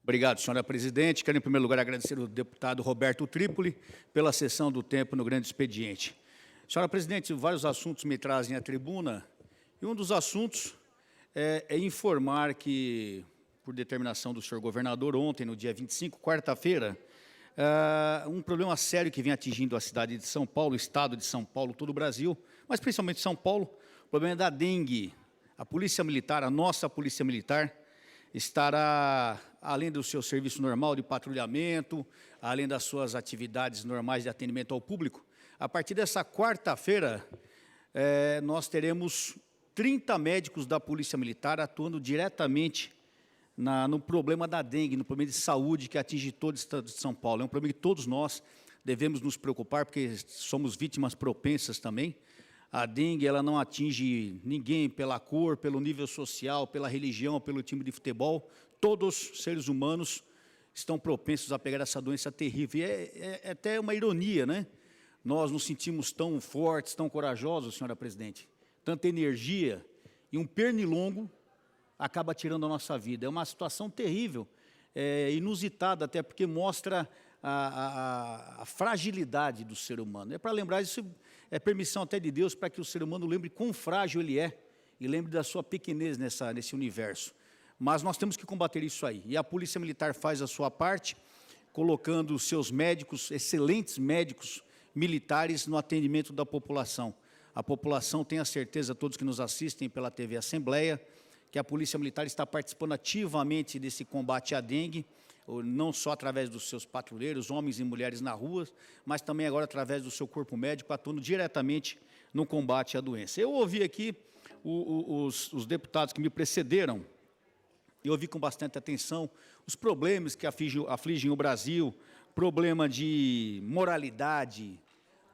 Obrigado, senhora presidente. Quero, em primeiro lugar, agradecer ao deputado Roberto Trípoli pela cessão do tempo no grande expediente. Senhora presidente, vários assuntos me trazem à tribuna, e um dos assuntos é informar que, por determinação do senhor governador, ontem, no dia 25, quarta-feira, um problema sério que vem atingindo a cidade de São Paulo, o estado de São Paulo, todo o Brasil, mas principalmente São Paulo, o problema é da dengue. A Polícia Militar, a nossa Polícia Militar, estará, além do seu serviço normal de patrulhamento, além das suas atividades normais de atendimento ao público, a partir dessa quarta-feira, nós teremos 30 médicos da Polícia Militar atuando diretamente no problema da dengue, no problema de saúde que atinge todo o estado de São Paulo. É um problema que todos nós devemos nos preocupar, porque somos vítimas propensas também. A dengue, ela não atinge ninguém pela cor, pelo nível social, pela religião, pelo time de futebol. Todos os seres humanos estão propensos a pegar essa doença terrível. E é até uma ironia, né? Nós nos sentimos tão fortes, tão corajosos, senhora presidente. Tanta energia e um pernilongo acaba tirando a nossa vida. É uma situação terrível, inusitada até, porque mostra a fragilidade do ser humano. É para lembrar, isso é permissão até de Deus para que o ser humano lembre quão frágil ele é e lembre da sua pequenez nesse universo. Mas nós temos que combater isso aí. E a Polícia Militar faz a sua parte, colocando os seus médicos, excelentes médicos militares, no atendimento da população. A população tem a certeza, todos que nos assistem pela TV Assembleia, que a Polícia Militar está participando ativamente desse combate à dengue, não só através dos seus patrulheiros, homens e mulheres na rua, mas também agora através do seu corpo médico, atuando diretamente no combate à doença. Eu ouvi aqui os deputados que me precederam, eu ouvi com bastante atenção os problemas que afligem o Brasil, problema de moralidade,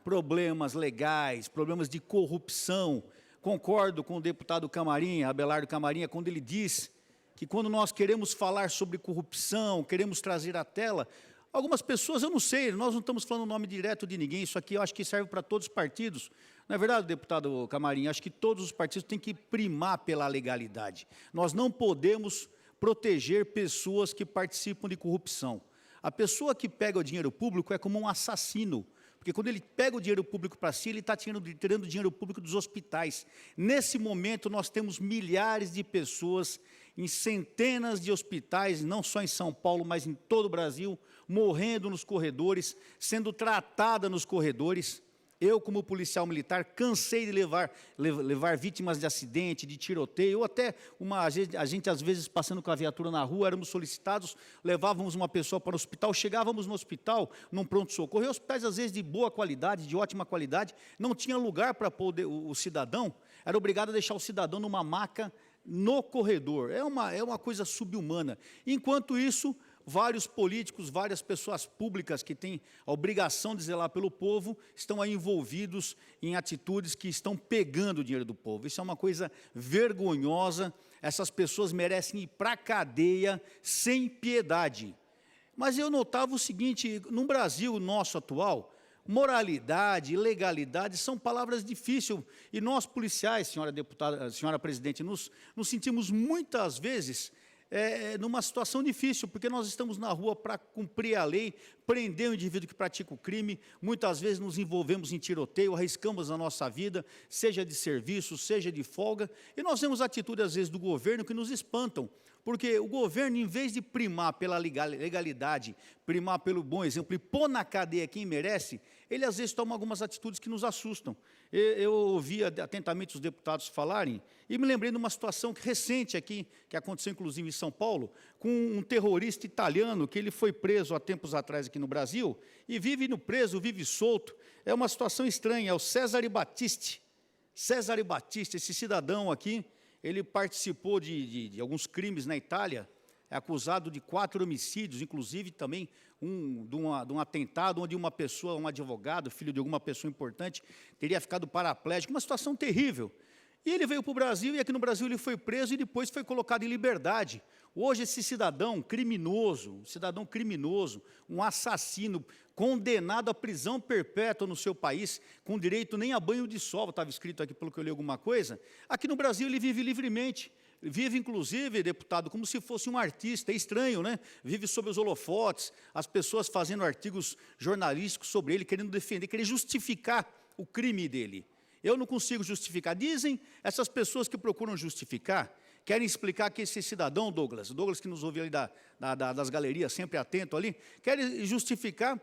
problemas legais, problemas de corrupção. Concordo com o deputado Camarinha, Abelardo Camarinha, quando ele diz que quando nós queremos falar sobre corrupção, queremos trazer à tela, algumas pessoas, eu não sei, nós não estamos falando o nome direto de ninguém, isso aqui eu acho que serve para todos os partidos. Não é verdade, deputado Camarinha? Acho que todos os partidos têm que primar pela legalidade. Nós não podemos proteger pessoas que participam de corrupção. A pessoa que pega o dinheiro público é como um assassino, porque quando ele pega o dinheiro público para si, ele está tirando dinheiro público dos hospitais. Nesse momento, nós temos milhares de pessoas em centenas de hospitais, não só em São Paulo, mas em todo o Brasil, morrendo nos corredores, sendo tratada nos corredores. Eu, como policial militar, cansei de levar vítimas de acidente, de tiroteio, ou até a gente, às vezes, passando com a viatura na rua, éramos solicitados, levávamos uma pessoa para o hospital, chegávamos no hospital, num pronto-socorro, e hospitais, às vezes, de boa qualidade, de ótima qualidade, não tinha lugar para pôr o cidadão, era obrigado a deixar o cidadão numa maca no corredor. É uma coisa subhumana. Enquanto isso, vários políticos, várias pessoas públicas que têm a obrigação de zelar pelo povo, estão aí envolvidos em atitudes que estão pegando o dinheiro do povo. Isso é uma coisa vergonhosa, essas pessoas merecem ir para a cadeia sem piedade. Mas eu notava o seguinte, no Brasil nosso atual, moralidade, legalidade são palavras difíceis, e nós policiais, senhora deputada, senhora presidente, nos sentimos muitas vezes numa situação difícil, porque nós estamos na rua para cumprir a lei, prender o indivíduo que pratica o crime, muitas vezes nos envolvemos em tiroteio, arriscamos a nossa vida, seja de serviço, seja de folga, e nós vemos atitudes, às vezes, do governo que nos espantam, porque o governo, em vez de primar pela legalidade, primar pelo bom exemplo e pôr na cadeia quem merece, ele, às vezes, toma algumas atitudes que nos assustam. Eu ouvi atentamente os deputados falarem e me lembrei de uma situação recente aqui, que aconteceu, inclusive, em São Paulo, com um terrorista italiano, que ele foi preso há tempos atrás aqui no Brasil, e vive no preso, vive solto. É uma situação estranha, é o Cesare Battisti. Cesare Battisti, esse cidadão aqui, ele participou de alguns crimes na Itália, é acusado de 4 homicídios, inclusive também de um atentado onde uma pessoa, um advogado, filho de alguma pessoa importante, teria ficado paraplégico, uma situação terrível. E ele veio para o Brasil, e aqui no Brasil ele foi preso e depois foi colocado em liberdade. Hoje esse cidadão criminoso, um assassino, condenado à prisão perpétua no seu país, com direito nem a banho de sol, estava escrito aqui pelo que eu li alguma coisa, aqui no Brasil ele vive livremente, vive, inclusive, deputado, como se fosse um artista, é estranho, né? Vive sob os holofotes, as pessoas fazendo artigos jornalísticos sobre ele, querendo defender, querendo justificar o crime dele. Eu não consigo justificar. Dizem essas pessoas que procuram justificar, querem explicar que esse cidadão, Douglas que nos ouve ali das galerias, sempre atento ali, querem justificar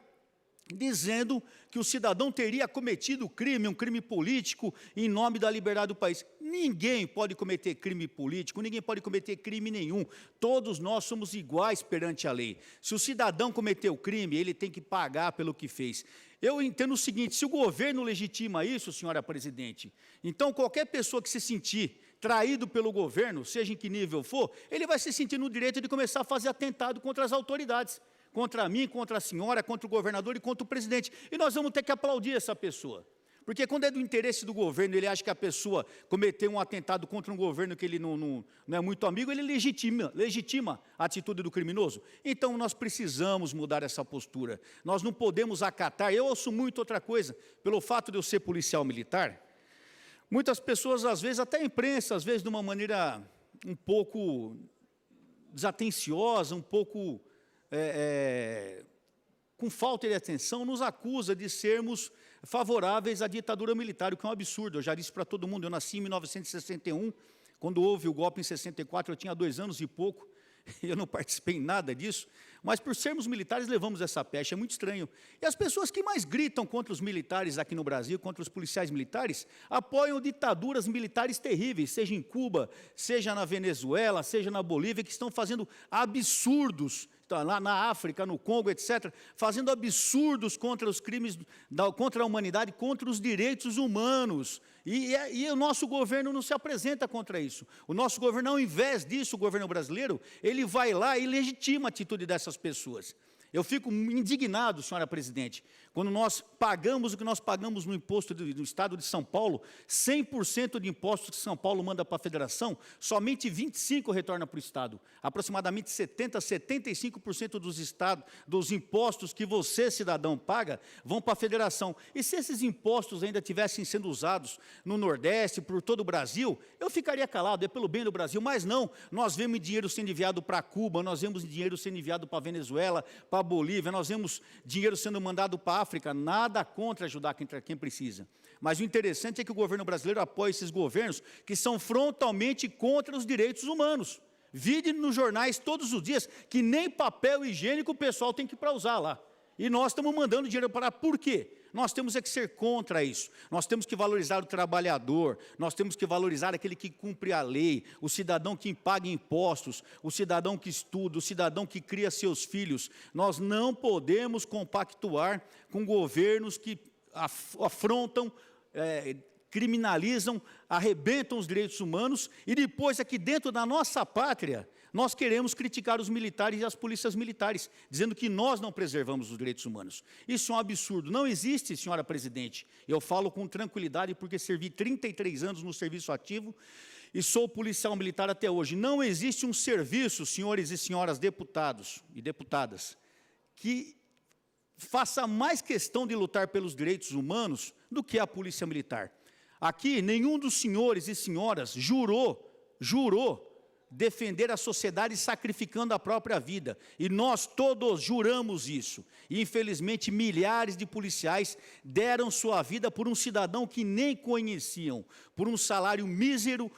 dizendo que o cidadão teria cometido um crime político, em nome da liberdade do país. Ninguém pode cometer crime político, ninguém pode cometer crime nenhum. Todos nós somos iguais perante a lei. Se o cidadão cometeu crime, ele tem que pagar pelo que fez. Eu entendo o seguinte, se o governo legitima isso, senhora presidente, então qualquer pessoa que se sentir traído pelo governo, seja em que nível for, ele vai se sentir no direito de começar a fazer atentado contra as autoridades, contra mim, contra a senhora, contra o governador e contra o presidente. E nós vamos ter que aplaudir essa pessoa. Porque quando é do interesse do governo, ele acha que a pessoa cometeu um atentado contra um governo que ele não é muito amigo, ele legitima a atitude do criminoso. Então, nós precisamos mudar essa postura. Nós não podemos acatar. Eu ouço muito outra coisa, pelo fato de eu ser policial militar, muitas pessoas, às vezes, até a imprensa, às vezes, de uma maneira um pouco desatenciosa, um pouco com falta de atenção, nos acusa de sermos favoráveis à ditadura militar, o que é um absurdo. Eu já disse para todo mundo, eu nasci em 1961, quando houve o golpe em 64, eu tinha 2 anos e pouco, eu não participei em nada disso, mas por sermos militares levamos essa pecha, é muito estranho. E as pessoas que mais gritam contra os militares aqui no Brasil, contra os policiais militares, apoiam ditaduras militares terríveis, seja em Cuba, seja na Venezuela, seja na Bolívia, que estão fazendo absurdos, lá na África, no Congo, etc., fazendo absurdos contra os crimes, contra a humanidade, contra os direitos humanos. E o nosso governo não se apresenta contra isso. O nosso governo, ao invés disso, o governo brasileiro, ele vai lá e legitima a atitude dessas pessoas. Eu fico indignado, senhora presidente, quando nós pagamos o que nós pagamos no imposto do Estado de São Paulo, 100% de impostos que São Paulo manda para a federação, somente 25% retorna para o Estado. Aproximadamente 70%, 75% dos impostos que você, cidadão, paga, vão para a federação. E se esses impostos ainda tivessem sendo usados no Nordeste, por todo o Brasil, eu ficaria calado, é pelo bem do Brasil, mas não, nós vemos dinheiro sendo enviado para Cuba, nós vemos dinheiro sendo enviado para a Venezuela, para a Bolívia, nós vemos dinheiro sendo mandado para a África, nada contra ajudar quem precisa. Mas o interessante é que o governo brasileiro apoia esses governos que são frontalmente contra os direitos humanos. Vide nos jornais todos os dias que nem papel higiênico o pessoal tem que ir para usar lá. E nós estamos mandando dinheiro para lá. Por quê? Nós temos que ser contra isso. Nós temos que valorizar o trabalhador, nós temos que valorizar aquele que cumpre a lei, o cidadão que paga impostos, o cidadão que estuda, o cidadão que cria seus filhos. Nós não podemos compactuar com governos que afrontam, criminalizam, arrebentam os direitos humanos e depois aqui dentro da nossa pátria, nós queremos criticar os militares e as polícias militares, dizendo que nós não preservamos os direitos humanos. Isso é um absurdo. Não existe, senhora presidente, eu falo com tranquilidade porque servi 33 anos no serviço ativo e sou policial militar até hoje. Não existe um serviço, senhores e senhoras deputados e deputadas, que faça mais questão de lutar pelos direitos humanos do que a polícia militar. Aqui, nenhum dos senhores e senhoras jurou defender a sociedade sacrificando a própria vida. E nós todos juramos isso. E, infelizmente, milhares de policiais deram sua vida por um cidadão que nem conheciam, por um salário mísero,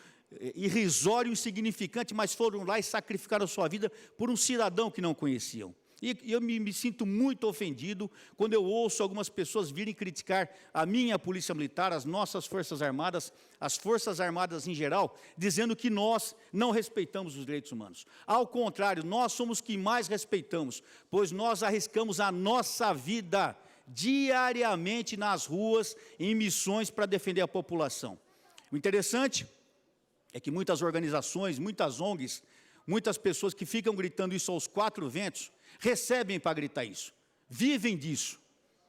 irrisório, insignificante, mas foram lá e sacrificaram sua vida por um cidadão que não conheciam. E eu me sinto muito ofendido quando eu ouço algumas pessoas virem criticar a minha polícia militar, as nossas forças armadas, as forças armadas em geral, dizendo que nós não respeitamos os direitos humanos. Ao contrário, nós somos que mais respeitamos, pois nós arriscamos a nossa vida diariamente nas ruas, em missões para defender a população. O interessante é que muitas organizações, muitas ONGs, muitas pessoas que ficam gritando isso aos 4 ventos, recebem para gritar isso, vivem disso,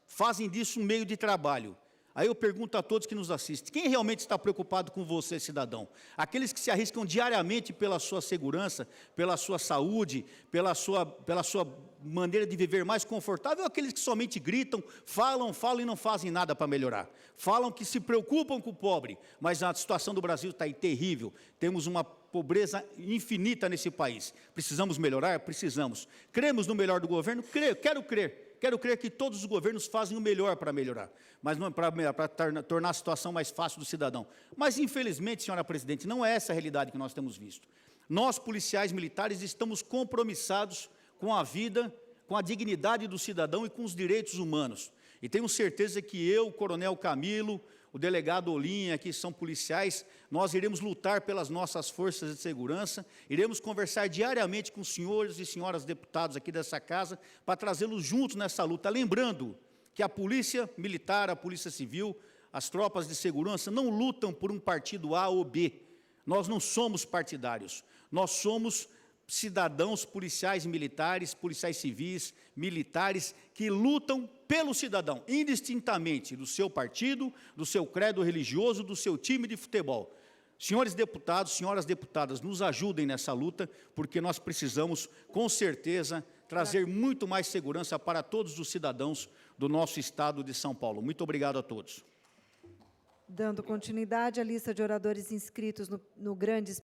fazem disso um meio de trabalho. Aí eu pergunto a todos que nos assistem, quem realmente está preocupado com você, cidadão? Aqueles que se arriscam diariamente pela sua segurança, pela sua saúde, pela sua maneira de viver mais confortável, ou aqueles que somente gritam, falam e não fazem nada para melhorar? Falam que se preocupam com o pobre, mas a situação do Brasil está aí terrível. Temos uma pobreza infinita nesse país. Precisamos melhorar? Precisamos. Cremos no melhor do governo? Creio, quero crer. Quero crer que todos os governos fazem o melhor para melhorar, mas não para tornar a situação mais fácil do cidadão. Mas, infelizmente, senhora presidente, não é essa a realidade que nós temos visto. Nós, policiais militares, estamos compromissados com a vida, com a dignidade do cidadão e com os direitos humanos. E tenho certeza que eu, o coronel Camilo, o delegado Olinha, que são policiais, nós iremos lutar pelas nossas forças de segurança, iremos conversar diariamente com os senhores e senhoras deputados aqui dessa casa, para trazê-los juntos nessa luta, lembrando que a polícia militar, a polícia civil, as tropas de segurança não lutam por um partido A ou B. Nós não somos partidários, nós somos cidadãos policiais militares, policiais civis, militares, que lutam pelo cidadão, indistintamente do seu partido, do seu credo religioso, do seu time de futebol. Senhores deputados, senhoras deputadas, nos ajudem nessa luta, porque nós precisamos, com certeza, trazer muito mais segurança para todos os cidadãos do nosso estado de São Paulo. Muito obrigado a todos. Dando continuidade à lista de oradores inscritos no grande